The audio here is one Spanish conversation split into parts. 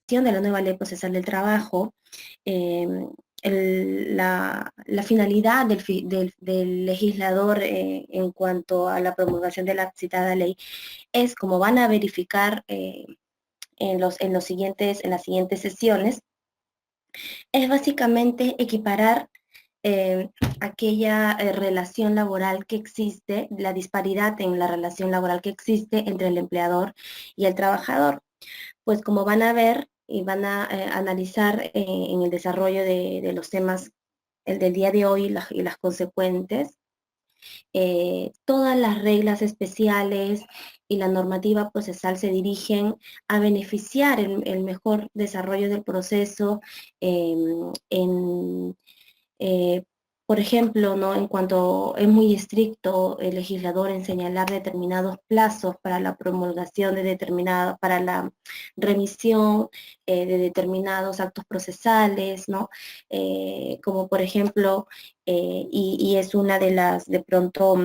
de la nueva Ley Procesal del Trabajo, eh, la finalidad del legislador en cuanto a la promulgación de la citada ley es, como van a verificar en las siguientes sesiones, es básicamente equiparar eh, aquella relación laboral que existe, la disparidad en la relación laboral que existe entre el empleador y el trabajador. Pues como van a ver y van a analizar en el desarrollo de los temas, el del día de hoy y las consecuentes, todas las reglas especiales y la normativa procesal se dirigen a beneficiar el mejor desarrollo del proceso eh, en, eh, por ejemplo, ¿no? En cuanto es muy estricto el legislador en señalar determinados plazos para la promulgación de determinada, para la remisión de determinados actos procesales, ¿no? Como por ejemplo, y es una de las, de pronto,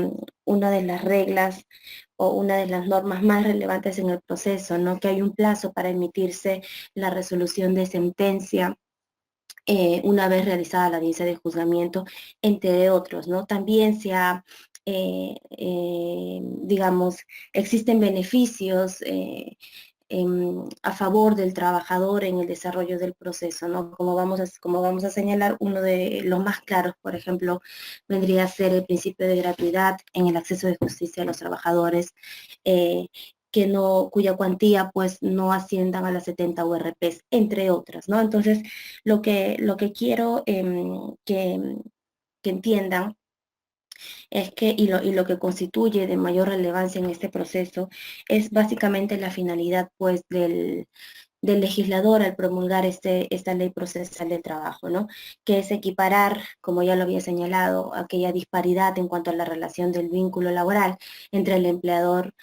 una de las reglas o una de las normas más relevantes en el proceso, ¿no? Que hay un plazo para emitirse la resolución de sentencia una vez realizada la audiencia de juzgamiento, entre otros, ¿no? También se ha, digamos, existen beneficios a favor del trabajador en el desarrollo del proceso, ¿no? Como vamos a señalar, uno de los más claros, por ejemplo, vendría a ser el principio de gratuidad en el acceso de justicia a los trabajadores, eh, que no, cuya cuantía pues no asciendan a las 70 URPs, entre otras, ¿no? Entonces, lo que quiero que entiendan es que, y lo que constituye de mayor relevancia en este proceso, es básicamente la finalidad pues del legislador al promulgar esta ley procesal del trabajo, ¿no? Que es equiparar, como ya lo había señalado, aquella disparidad en cuanto a la relación del vínculo laboral entre el empleador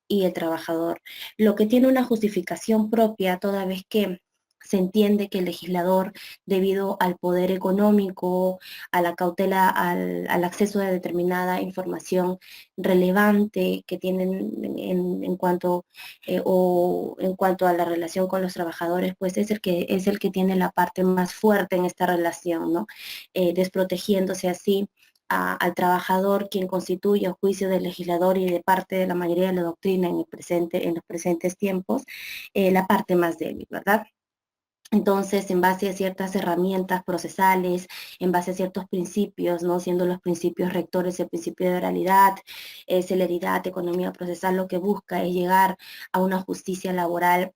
y el trabajador, lo que tiene una justificación propia toda vez que se entiende que el legislador, debido al poder económico, a la cautela, al acceso a determinada información relevante que tienen en cuanto o en cuanto a la relación con los trabajadores, pues es el que tiene la parte más fuerte en esta relación, ¿no? Desprotegiéndose así al trabajador, quien constituye a juicio del legislador y de parte de la mayoría de la doctrina en los presentes tiempos, la parte más débil, ¿verdad? Entonces, en base a ciertas herramientas procesales, en base a ciertos principios, ¿no? Siendo los principios rectores el principio de oralidad, celeridad, economía procesal, lo que busca es llegar a una justicia laboral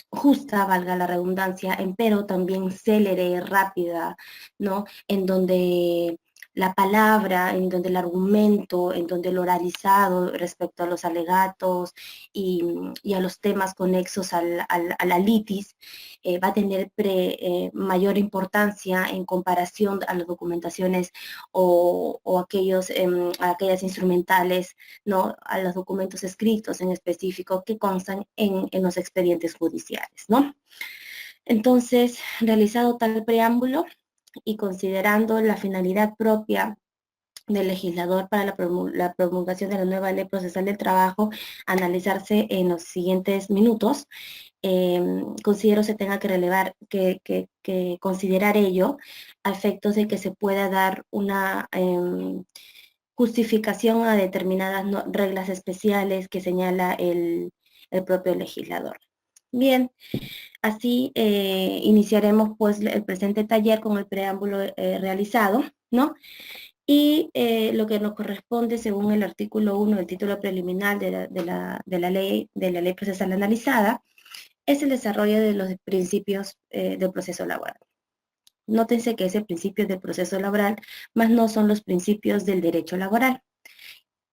justa, valga la redundancia, pero también célere, rápida, ¿no? En donde la palabra, en donde el argumento, en donde el oralizado respecto a los alegatos y a los temas conexos a la litis va a tener mayor importancia en comparación a las documentaciones o aquellas instrumentales, ¿no? A los documentos escritos en específico que constan en los expedientes judiciales, ¿no? Entonces, realizado tal preámbulo y considerando la finalidad propia del legislador para la promulgación de la nueva ley procesal del trabajo, analizarse en los siguientes minutos, considero se tenga que relevar, que considerar ello a efectos de que se pueda dar una justificación a determinadas reglas especiales que señala el propio legislador. Bien, así iniciaremos pues el presente taller con el preámbulo realizado, ¿no? Y lo que nos corresponde según el artículo 1 del título preliminar de la ley procesal analizada es el desarrollo de los principios del proceso laboral. Nótense que ese principio del proceso laboral más no son los principios del derecho laboral,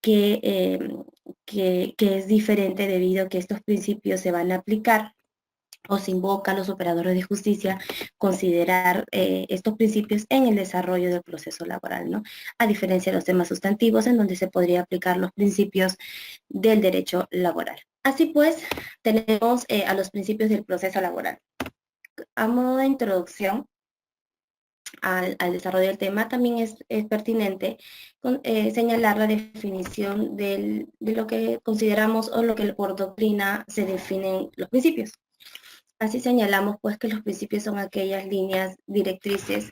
que, que es diferente debido a que estos principios se van a aplicar o se invoca a los operadores de justicia considerar estos principios en el desarrollo del proceso laboral, ¿no? A diferencia de los temas sustantivos en donde se podría aplicar los principios del derecho laboral. Así pues, tenemos a los principios del proceso laboral. A modo de introducción al desarrollo del tema, también es pertinente señalar la definición de lo que consideramos o lo que por doctrina se definen los principios. Así señalamos pues que los principios son aquellas líneas directrices,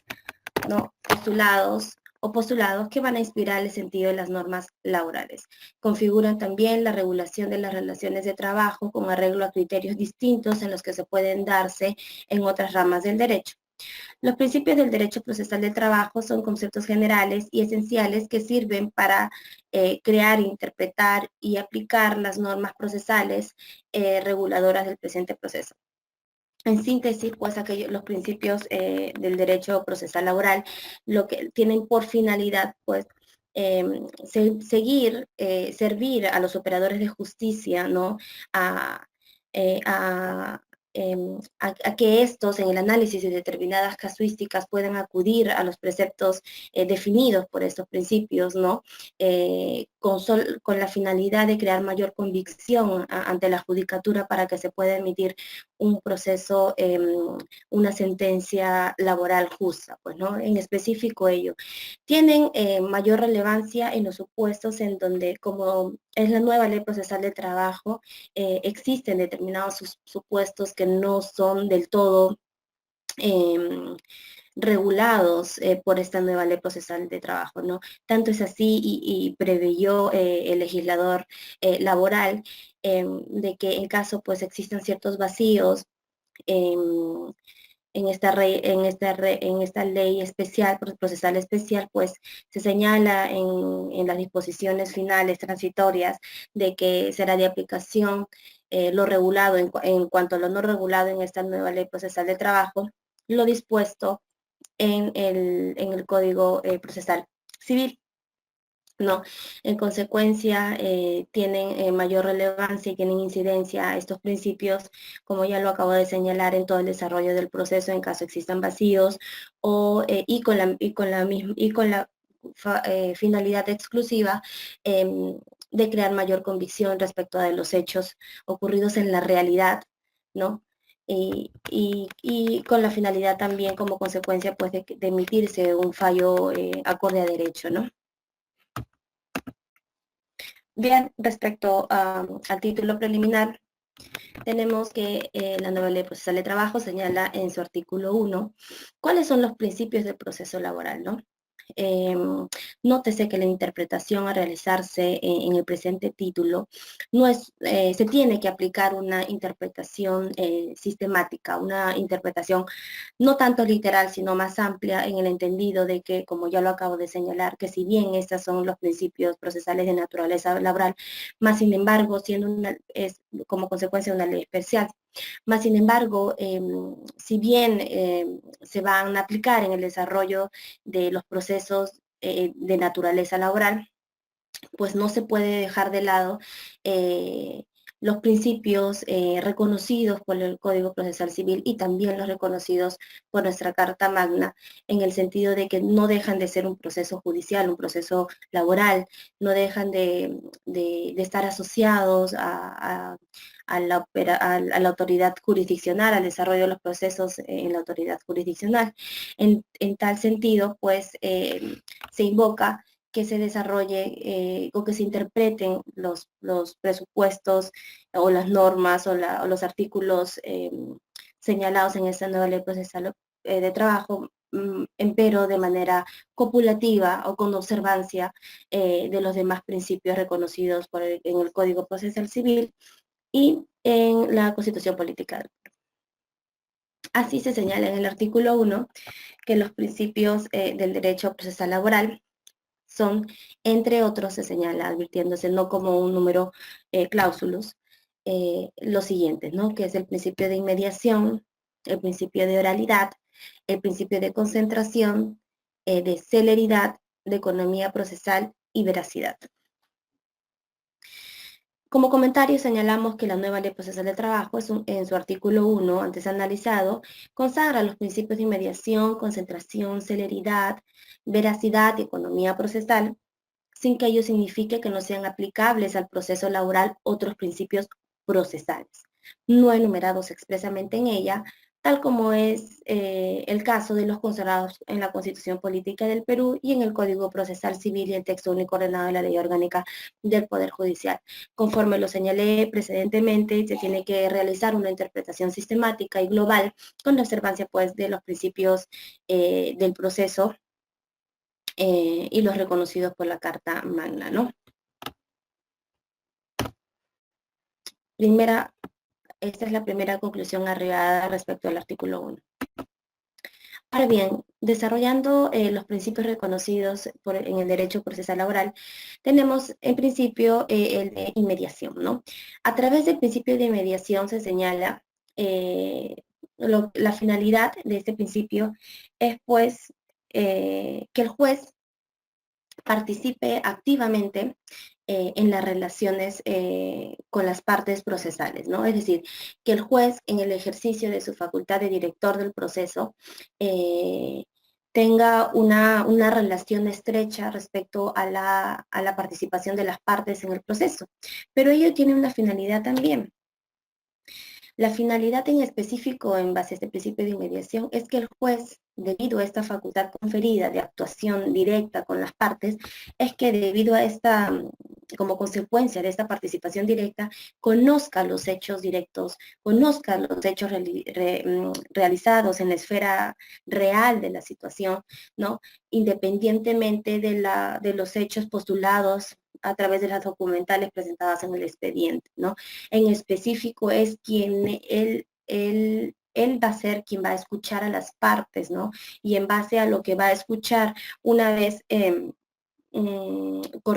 ¿no? Postulados que van a inspirar el sentido de las normas laborales. Configuran también la regulación de las relaciones de trabajo con arreglo a criterios distintos en los que se pueden darse en otras ramas del derecho. Los principios del derecho procesal del trabajo son conceptos generales y esenciales que sirven para crear, interpretar y aplicar las normas procesales reguladoras del presente proceso. En síntesis, pues los principios del derecho procesal laboral lo que tienen por finalidad, pues, servir a los operadores de justicia, ¿no? A, eh, a, a que estos, en el análisis de determinadas casuísticas, puedan acudir a los preceptos definidos por estos principios, ¿no? Con la finalidad de crear mayor convicción ante la judicatura para que se pueda emitir un proceso, una sentencia laboral justa, pues, ¿no? En específico ello. Tienen mayor relevancia en los supuestos en donde, como es la nueva ley procesal del trabajo, existen determinados supuestos que no son del todo regulados por esta nueva ley procesal de trabajo, ¿no? Tanto es así y preveyó el legislador laboral de que en caso pues existan ciertos vacíos en esta ley especial, procesal especial, pues se señala en las disposiciones finales transitorias de que será de aplicación lo regulado en cuanto a lo no regulado en esta nueva ley procesal de trabajo, lo dispuesto en el Código Procesal Civil. No, en consecuencia tienen mayor relevancia y tienen incidencia estos principios, como ya lo acabo de señalar, en todo el desarrollo del proceso en caso existan vacíos y con la finalidad exclusiva de crear mayor convicción respecto de los hechos ocurridos en la realidad, ¿no? Y con la finalidad también como consecuencia pues de emitirse un fallo acorde a derecho, ¿no? Bien, respecto al título preliminar, tenemos que la nueva ley procesal de trabajo señala en su artículo 1 cuáles son los principios del proceso laboral, ¿no? Nótese que la interpretación a realizarse en el presente título no es, se tiene que aplicar una interpretación sistemática, una interpretación no tanto literal, sino más amplia en el entendido de que, como ya lo acabo de señalar, que si bien estos son los principios procesales de naturaleza laboral, más sin embargo, es como consecuencia de una ley especial. Más sin embargo, si bien se van a aplicar en el desarrollo de los procesos de naturaleza laboral, pues no se puede dejar de lado los principios reconocidos por el Código Procesal Civil y también los reconocidos por nuestra Carta Magna, en el sentido de que no dejan de ser un proceso judicial, un proceso laboral, no dejan de estar asociados a la autoridad jurisdiccional, al desarrollo de los procesos en la autoridad jurisdiccional. En tal sentido, pues se invoca que se desarrolle o que se interpreten los presupuestos o las normas o los artículos señalados en esta nueva ley procesal de trabajo, empero de manera copulativa o con observancia de los demás principios reconocidos en el Código Procesal Civil y en la Constitución Política. Así se señala en el artículo 1 que los principios del derecho procesal laboral son, entre otros, se señala, advirtiéndose no como un número cláusulos, los siguientes, ¿no? Que es el principio de inmediación, el principio de oralidad, el principio de concentración, de celeridad, de economía procesal y veracidad. Como comentario señalamos que la nueva ley procesal de trabajo en su artículo 1, antes analizado, consagra los principios de inmediación, concentración, celeridad, veracidad y economía procesal, sin que ello signifique que no sean aplicables al proceso laboral otros principios procesales, no enumerados expresamente en ella, tal como es el caso de los consagrados en la Constitución Política del Perú y en el Código Procesal Civil y el texto único ordenado de la Ley Orgánica del Poder Judicial. Conforme lo señalé precedentemente, se tiene que realizar una interpretación sistemática y global con la observancia pues de los principios del proceso y los reconocidos por la Carta Magna, ¿no? Esta es la primera conclusión arribada respecto al artículo 1. Ahora bien, desarrollando los principios reconocidos en el derecho procesal laboral, tenemos en principio el de inmediación, ¿no? A través del principio de inmediación se señala la finalidad de este principio es pues que el juez participe activamente en las relaciones con las partes procesales, ¿no? Es decir, que el juez en el ejercicio de su facultad de director del proceso eh, tenga una relación estrecha respecto a la participación de las partes en el proceso. Pero ello tiene una finalidad también. La finalidad en específico, en base a este principio de inmediación, es que el juez, debido a esta facultad conferida de actuación directa con las partes, es que debido a esta, como consecuencia de esta participación directa, conozca los hechos directos, conozca los hechos realizados en la esfera real de la situación, ¿no? Independientemente de los hechos postulados a través de las documentales presentadas en el expediente, ¿no? En específico es quien él va a ser quien va a escuchar a las partes, ¿no? Y en base a lo que va a escuchar una vez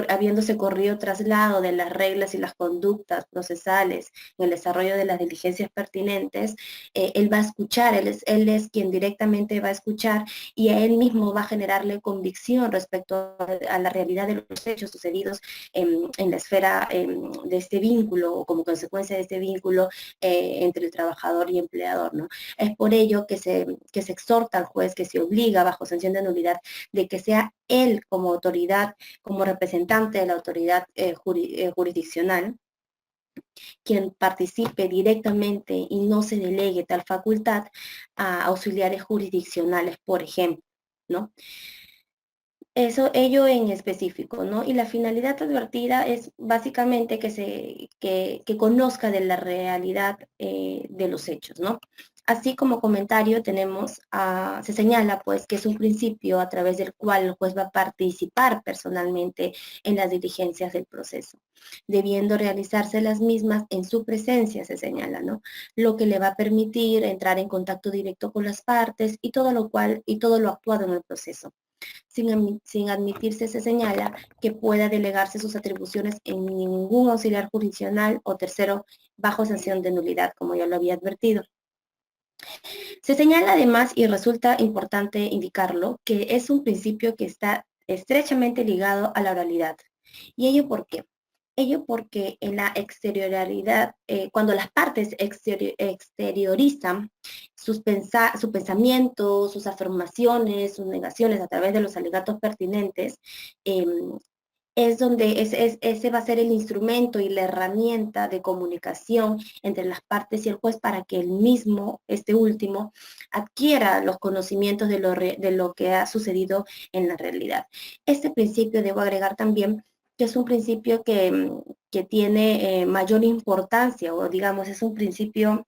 habiéndose corrido traslado de las reglas y las conductas procesales en el desarrollo de las diligencias pertinentes, él va a escuchar, él es quien directamente va a escuchar y a él mismo va a generarle convicción respecto a la realidad de los hechos sucedidos en la esfera de este vínculo o como consecuencia de este vínculo entre el trabajador y empleador, ¿no? Es por ello que se exhorta al juez, que se obliga bajo sanción de nulidad de que sea él como autoridad, como representante de la autoridad jurisdiccional, quien participe directamente y no se delegue tal facultad a auxiliares jurisdiccionales, por ejemplo, ¿no? Ello en específico, ¿no? Y la finalidad advertida es básicamente que conozca de la realidad de los hechos, ¿no? Así como comentario tenemos, se señala pues que es un principio a través del cual el juez va a participar personalmente en las diligencias del proceso, debiendo realizarse las mismas en su presencia, se señala, ¿no? Lo que le va a permitir entrar en contacto directo con las partes y todo lo actuado en el proceso. Sin admitirse se señala que pueda delegarse sus atribuciones en ningún auxiliar jurisdiccional o tercero bajo sanción de nulidad, como ya lo había advertido. Se señala además, y resulta importante indicarlo, que es un principio que está estrechamente ligado a la oralidad. ¿Y ello por qué? Ello porque en la exterioridad, cuando las partes exteriorizan su pensamiento, sus afirmaciones, sus negaciones a través de los alegatos pertinentes, es donde ese va a ser el instrumento y la herramienta de comunicación entre las partes y el juez para que el mismo, este último, adquiera los conocimientos de lo que ha sucedido en la realidad. Este principio, debo agregar también, que es un principio que tiene mayor importancia, o digamos, es un principio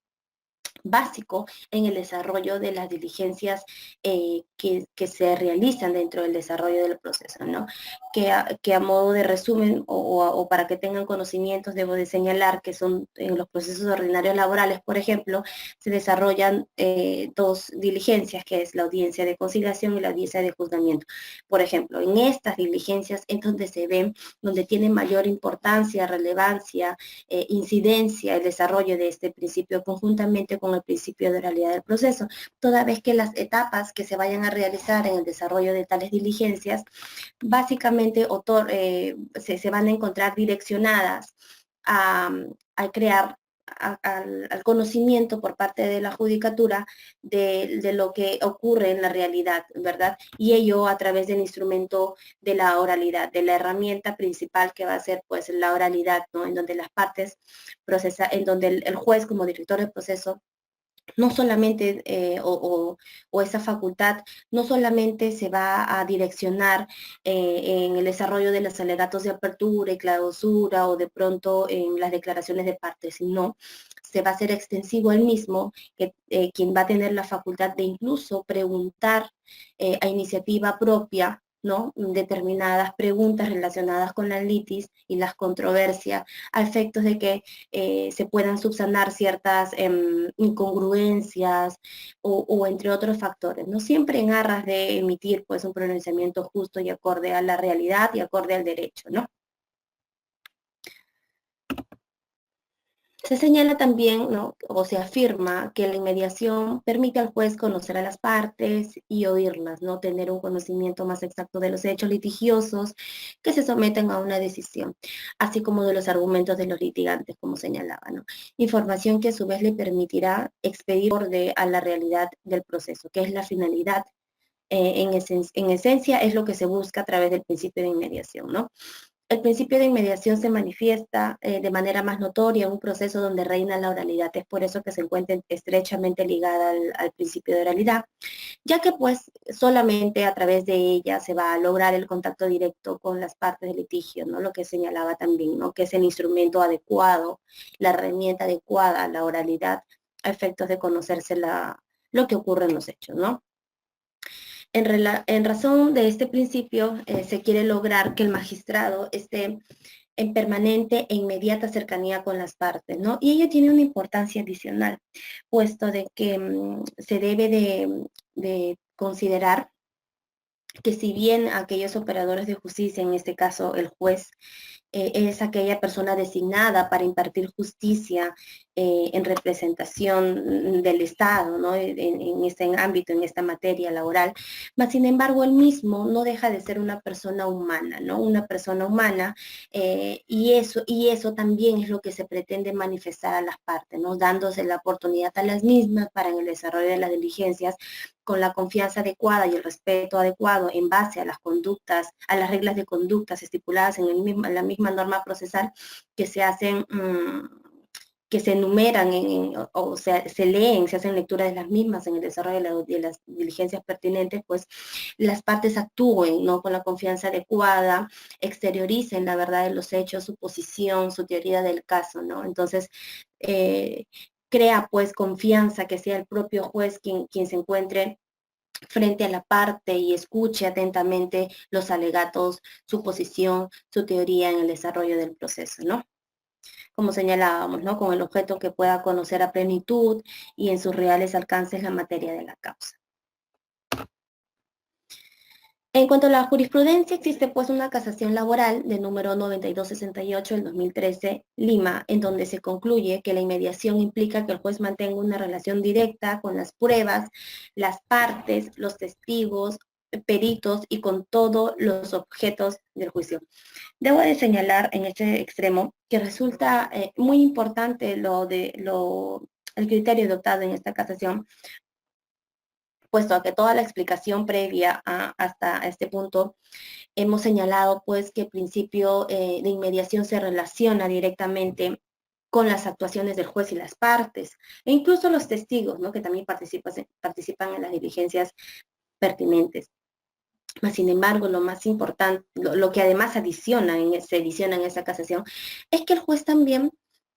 básico en el desarrollo de las diligencias que se realizan dentro del desarrollo del proceso, ¿no? Que a modo de resumen o para que tengan conocimientos, debo de señalar que son en los procesos ordinarios laborales, por ejemplo, se desarrollan dos diligencias, que es la audiencia de conciliación y la audiencia de juzgamiento. Por ejemplo, en estas diligencias es donde se ven, donde tiene mayor importancia, relevancia, incidencia el desarrollo de este principio conjuntamente con el principio de oralidad del proceso, toda vez que las etapas que se vayan a realizar en el desarrollo de tales diligencias básicamente se van a encontrar direccionadas a crear al conocimiento por parte de la judicatura de lo que ocurre en la realidad, ¿verdad? Y ello a través del instrumento de la oralidad, de la herramienta principal que va a ser pues la oralidad, ¿no? En donde las partes en donde el juez como director del proceso no solamente, o esa facultad, no solamente se va a direccionar en el desarrollo de los alegatos de apertura y clausura o de pronto en las declaraciones de parte, sino se va a hacer extensivo al mismo, que quien va a tener la facultad de incluso preguntar a iniciativa propia, ¿no? Determinadas preguntas relacionadas con la litis y las controversias a efectos de que se puedan subsanar ciertas incongruencias o entre otros factores, no siempre en aras de emitir pues un pronunciamiento justo y acorde a la realidad y acorde al derecho, ¿no? Se señala también, ¿no? O se afirma que la inmediación permite al juez conocer a las partes y oírlas, ¿no? Tener un conocimiento más exacto de los hechos litigiosos que se someten a una decisión, así como de los argumentos de los litigantes, como señalaba, ¿no? Información que a su vez le permitirá expedir orden a la realidad del proceso, que es la finalidad. En esencia es lo que se busca a través del principio de inmediación, ¿no? El principio de inmediación se manifiesta de manera más notoria en un proceso donde reina la oralidad. Es por eso que se encuentra estrechamente ligada al principio de oralidad, ya que pues solamente a través de ella se va a lograr el contacto directo con las partes del litigio, ¿no? Lo que señalaba también, ¿no? Que es el instrumento adecuado, la herramienta adecuada, la oralidad, a efectos de conocerse lo que ocurre en los hechos, ¿no? En razón de este principio, se quiere lograr que el magistrado esté en permanente e inmediata cercanía con las partes, ¿no? Y ello tiene una importancia adicional, puesto de que se debe de considerar que si bien aquellos operadores de justicia, en este caso el juez, es aquella persona designada para impartir justicia en representación del Estado, ¿no? En este ámbito, en esta materia laboral, mas sin embargo él mismo no deja de ser una persona humana, ¿no? Una persona humana, y eso también es lo que se pretende manifestar a las partes, ¿no? Dándose la oportunidad a las mismas para en el desarrollo de las diligencias con la confianza adecuada y el respeto adecuado en base a las conductas, a las reglas de conductas estipuladas en la misma norma procesal que se hacen, que se enumeran o sea, se leen, se hacen lectura de las mismas en el desarrollo de las diligencias pertinentes, pues las partes actúen, ¿no? Con la confianza adecuada, exterioricen la verdad de los hechos, su posición, su teoría del caso, ¿no? Entonces, crea pues confianza que sea el propio juez quien se encuentre frente a la parte y escuche atentamente los alegatos, su posición, su teoría en el desarrollo del proceso, ¿no? Como señalábamos, ¿no? Con el objeto que pueda conocer a plenitud y en sus reales alcances la materia de la causa. En cuanto a la jurisprudencia, existe pues una casación laboral de número 9268 del 2013, Lima, en donde se concluye que la inmediación implica que el juez mantenga una relación directa con las pruebas, las partes, los testigos, peritos y con todos los objetos del juicio. Debo de señalar en este extremo que resulta muy importante el criterio adoptado en esta casación, puesto a que toda la explicación previa hasta este punto hemos señalado pues que el principio de inmediación se relaciona directamente con las actuaciones del juez y las partes, e incluso los testigos, ¿no? Que también participan en las diligencias pertinentes. Mas, sin embargo, lo más importante, lo que además se adiciona en esa casación, es que el juez también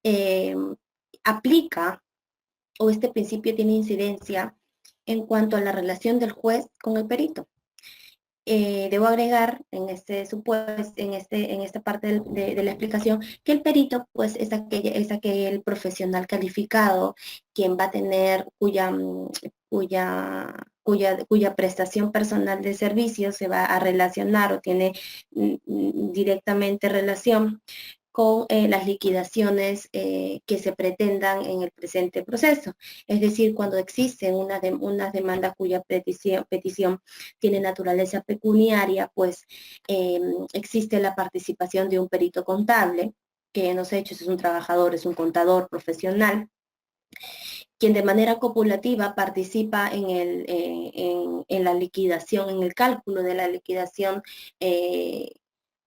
eh, aplica, o este principio tiene incidencia en cuanto a la relación del juez con el perito. Debo agregar en en esta parte de la explicación que el perito pues es aquel profesional calificado quien va a tener cuya prestación personal de servicios se va a relacionar o tiene directamente relación con las liquidaciones que se pretendan en el presente proceso. Es decir, cuando existe una demanda cuya petición tiene naturaleza pecuniaria, pues existe la participación de un perito contable, que en los hechos es un trabajador, es un contador profesional, quien de manera copulativa participa en la liquidación, en el cálculo de la liquidación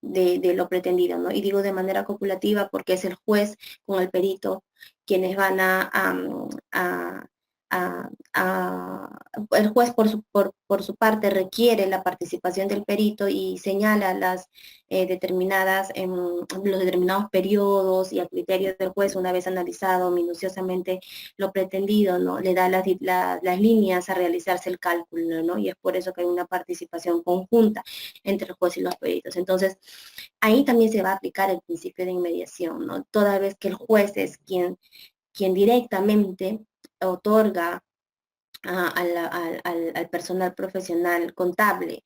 de lo pretendido, ¿no? Y digo de manera copulativa porque es el juez con el perito quienes van a el juez por su parte requiere la participación del perito y señala los determinados periodos y a criterio del juez, una vez analizado minuciosamente lo pretendido, ¿no? Le da las líneas a realizarse el cálculo, ¿no? Y es por eso que hay una participación conjunta entre el juez y los peritos. Entonces, ahí también se va a aplicar el principio de inmediación, ¿no? Toda vez que el juez es quien directamente otorga al personal profesional contable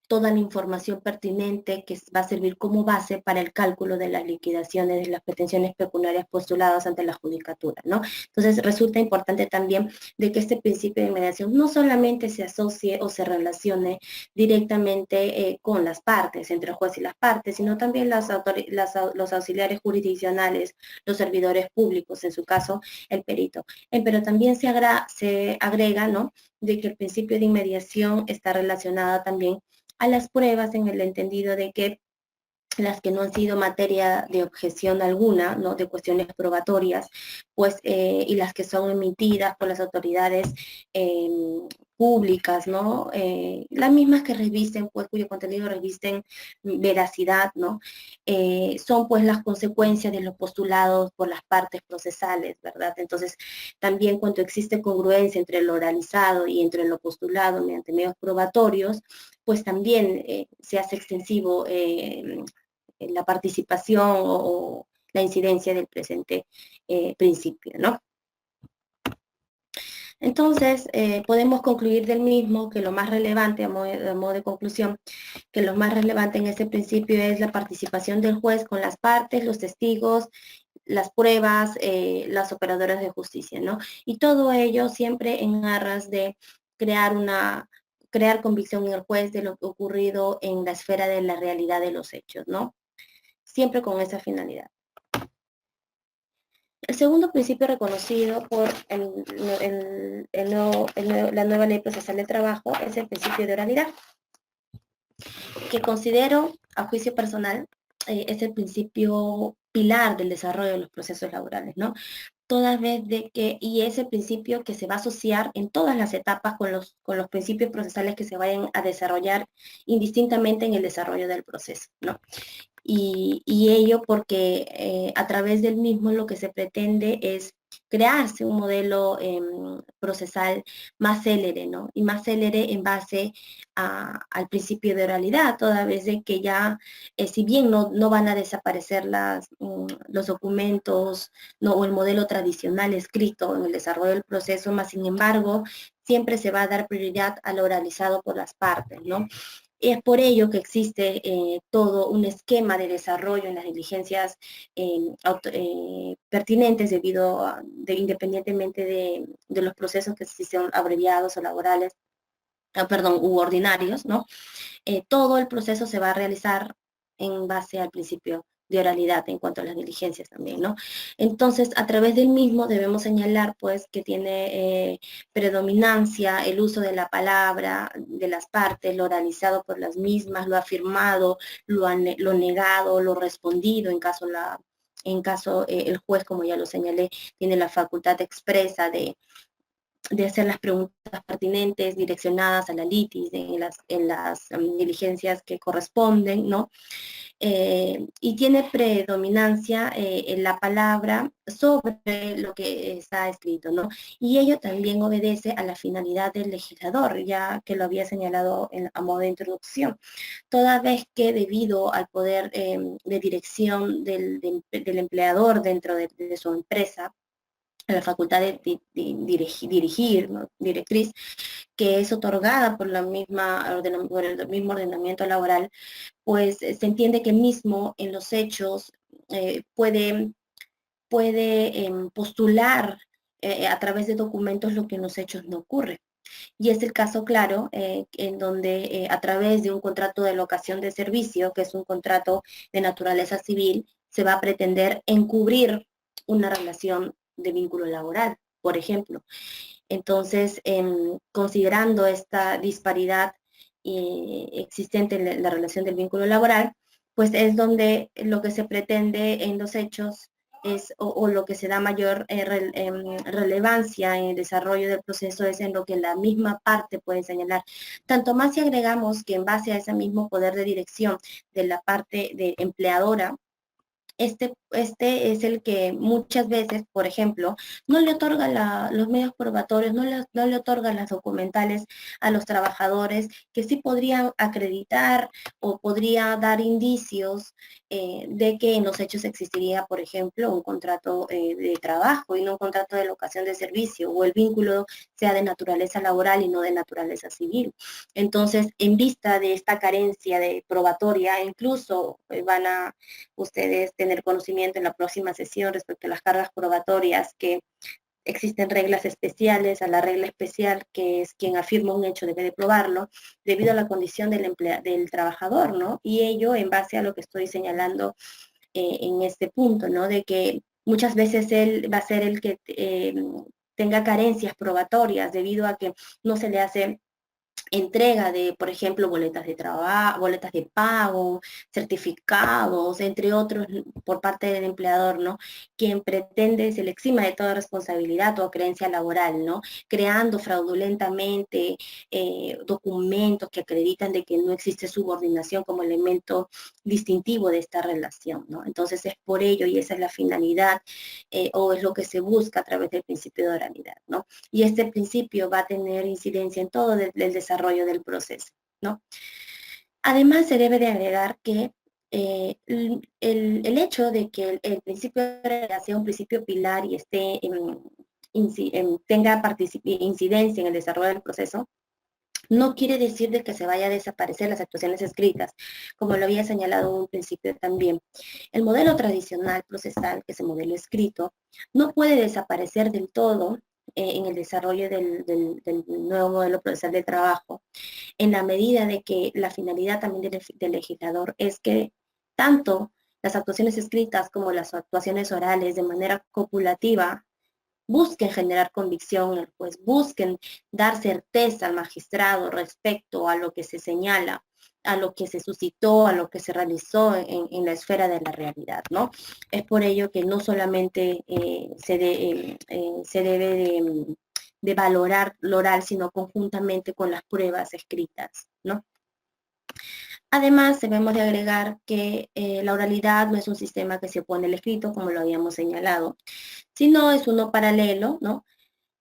toda la información pertinente que va a servir como base para el cálculo de las liquidaciones de las pretensiones pecuniarias postuladas ante la judicatura, ¿no? Entonces resulta importante también de que este principio de inmediación no solamente se asocie o se relacione directamente con las partes, entre el juez y las partes, sino también los auxiliares jurisdiccionales, los servidores públicos, en su caso el perito. Pero también se agrega, ¿no?, de que el principio de inmediación está relacionado también a las pruebas en el entendido de que las que no han sido materia de objeción alguna, ¿no?, de cuestiones probatorias, pues, y las que son emitidas por las autoridades públicas, ¿no?, las mismas que revisten, pues, cuyo contenido revisten veracidad, ¿no?, son, pues, las consecuencias de los postulados por las partes procesales, ¿verdad? Entonces, también cuando existe congruencia entre lo oralizado y entre lo postulado mediante medios probatorios, pues también se hace extensivo la participación o la incidencia del presente principio, ¿no? Entonces, podemos concluir del mismo que lo más relevante, a modo de conclusión, que lo más relevante en este principio es la participación del juez con las partes, los testigos, las pruebas, las operadoras de justicia, ¿no? Y todo ello siempre en aras de crear convicción en el juez de lo que ha ocurrido en la esfera de la realidad de los hechos, ¿no? Siempre con esa finalidad. El segundo principio reconocido por la nueva ley procesal del trabajo es el principio de oralidad, que considero, a juicio personal, es el principio pilar del desarrollo de los procesos laborales, ¿no? Toda vez de que, y es el principio que se va a asociar en todas las etapas con los principios procesales que se vayan a desarrollar indistintamente en el desarrollo del proceso, ¿no? Y ello porque a través del mismo lo que se pretende es crearse un modelo procesal más célere, ¿no? Y más célere en base al principio de oralidad, toda vez de que ya, si bien no van a desaparecer los documentos, ¿no?, o el modelo tradicional escrito en el desarrollo del proceso, más sin embargo, siempre se va a dar prioridad a lo oralizado por las partes, ¿no? Es por ello que existe todo un esquema de desarrollo en las diligencias pertinentes independientemente de los procesos que si son abreviados o laborales, u ordinarios, ¿no? Todo el proceso se va a realizar en base al principio de oralidad en cuanto a las diligencias también, ¿no? Entonces, a través del mismo debemos señalar, pues, que tiene predominancia el uso de la palabra, de las partes, lo oralizado por las mismas, lo afirmado, lo negado, lo respondido, en caso el juez, como ya lo señalé, tiene la facultad expresa de hacer las preguntas pertinentes direccionadas a la litis en las diligencias que corresponden, ¿no? Y tiene predominancia en la palabra sobre lo que está escrito, ¿no? Y ello también obedece a la finalidad del legislador, ya que lo había señalado a modo de introducción, toda vez que debido al poder de dirección del empleador dentro de su empresa, la facultad de dirigir, ¿no?, directriz, que es otorgada por por el mismo ordenamiento laboral, pues se entiende que mismo en los hechos puede postular a través de documentos lo que en los hechos no ocurre. Y es el caso claro en donde a través de un contrato de locación de servicio, que es un contrato de naturaleza civil, se va a pretender encubrir una relación de vínculo laboral, por ejemplo. Entonces, considerando esta disparidad existente en la relación del vínculo laboral, pues es donde lo que se pretende en los hechos o lo que se da mayor relevancia en el desarrollo del proceso es en lo que la misma parte puede señalar. Tanto más si agregamos que en base a ese mismo poder de dirección de la parte de empleadora, este es el que muchas veces, por ejemplo, no le otorga los medios probatorios, no le otorga las documentales a los trabajadores que sí podrían acreditar o podría dar indicios de que en los hechos existiría, por ejemplo, un contrato de trabajo y no un contrato de locación de servicio, o el vínculo sea de naturaleza laboral y no de naturaleza civil. Entonces, en vista de esta carencia de probatoria, incluso van a ustedes tener conocimiento en la próxima sesión respecto a las cargas probatorias, que existen reglas especiales, a la regla especial que es quien afirma un hecho debe de probarlo, debido a la condición del trabajador, ¿no? Y ello en base a lo que estoy señalando en este punto, ¿no? De que muchas veces él va a ser el que tenga carencias probatorias debido a que no se le hace entrega de, por ejemplo, boletas de trabajo, boletas de pago, certificados, entre otros, por parte del empleador, ¿no? Quien pretende, se le exima de toda responsabilidad o creencia laboral, ¿no? Creando fraudulentamente documentos que acreditan de que no existe subordinación como elemento distintivo de esta relación, ¿no? Entonces es por ello, y esa es la finalidad, o es lo que se busca a través del principio de oralidad, ¿no? Y este principio va a tener incidencia en todo el desarrollo del proceso, ¿no? Además, se debe de agregar que el hecho de que el principio de oralidad sea un principio pilar y tenga incidencia en el desarrollo del proceso, no quiere decir de que se vaya a desaparecer las actuaciones escritas, como lo había señalado en un principio también. El modelo tradicional procesal, que es el modelo escrito, no puede desaparecer del todo en el desarrollo del nuevo modelo procesal de trabajo, en la medida de que la finalidad también del legislador es que tanto las actuaciones escritas como las actuaciones orales de manera copulativa busquen generar convicción en el juez, busquen dar certeza al magistrado respecto a lo que se señala, a lo que se suscitó, a lo que se realizó en la esfera de la realidad, ¿no? Es por ello que no solamente se debe de valorar lo oral, sino conjuntamente con las pruebas escritas, ¿no? Además, debemos de agregar que la oralidad no es un sistema que se opone al escrito, como lo habíamos señalado, sino es uno paralelo, ¿no?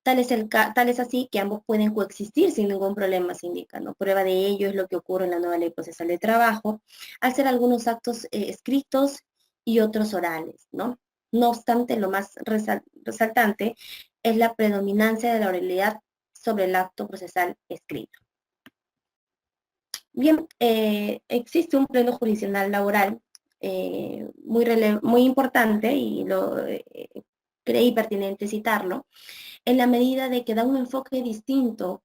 Tal es así que ambos pueden coexistir sin ningún problema, se indica, ¿no? Prueba de ello es lo que ocurre en la nueva ley procesal de trabajo, al ser algunos actos escritos y otros orales, ¿no? No obstante, lo más resaltante es la predominancia de la oralidad sobre el acto procesal escrito. Bien, existe un pleno jurisdiccional laboral muy importante y creí pertinente citarlo, en la medida de que da un enfoque distinto,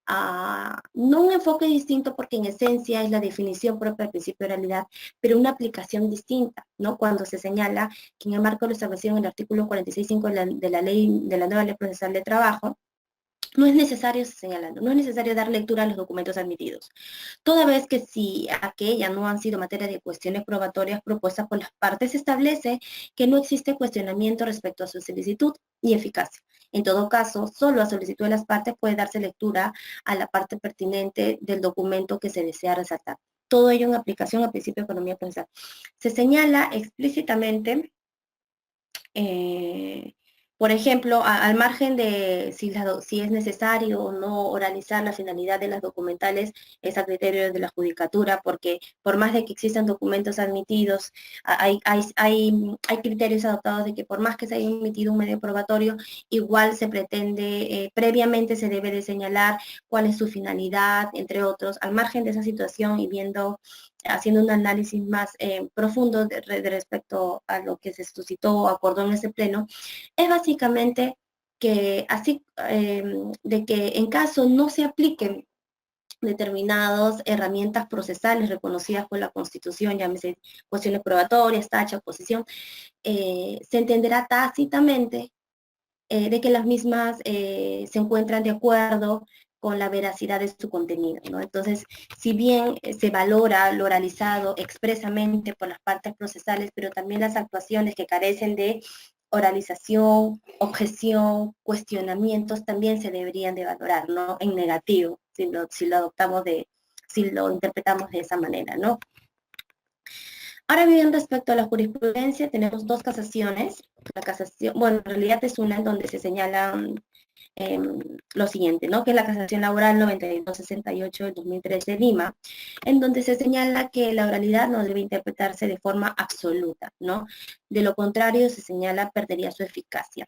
no un enfoque distinto porque en esencia es la definición propia del principio de oralidad, pero una aplicación distinta, ¿no? Cuando se señala que en el marco de lo establecido en el artículo 46.5 de la ley, de la nueva ley procesal de trabajo, no es necesario, señalando, no es necesario dar lectura a los documentos admitidos, toda vez que si aquellas no han sido materia de cuestiones probatorias propuestas por las partes, se establece que no existe cuestionamiento respecto a su solicitud y eficacia. En todo caso, solo a solicitud de las partes puede darse lectura a la parte pertinente del documento que se desea resaltar. Todo ello en aplicación al principio de economía procesal. Se señala explícitamente por ejemplo, al margen de si es necesario o no oralizar la finalidad de las documentales, es a criterio de la judicatura, porque por más de que existan documentos admitidos, hay criterios adoptados de que por más que se haya emitido un medio probatorio, igual se pretende, previamente se debe de señalar cuál es su finalidad, entre otros. Al margen de esa situación y haciendo un análisis más profundo respecto a lo que se suscitó o acordó en ese pleno, es básicamente que así, de que en caso no se apliquen determinadas herramientas procesales reconocidas por la Constitución, llámese cuestiones probatorias, tacha, oposición, se entenderá tácitamente de que las mismas se encuentran de acuerdo con la veracidad de su contenido, ¿no? Entonces, si bien se valora lo oralizado expresamente por las partes procesales, pero también las actuaciones que carecen de oralización, objeción, cuestionamientos también se deberían de valorar, ¿no? En negativo, si lo interpretamos de esa manera, ¿no? Ahora bien, respecto a la jurisprudencia, tenemos dos casaciones. La casación, bueno, en realidad es una en donde se señalan lo siguiente, ¿no? Que es la casación laboral 9268 del 2013 de Lima, en donde se señala que la oralidad no debe interpretarse de forma absoluta, ¿no? De lo contrario, se señala perdería su eficacia.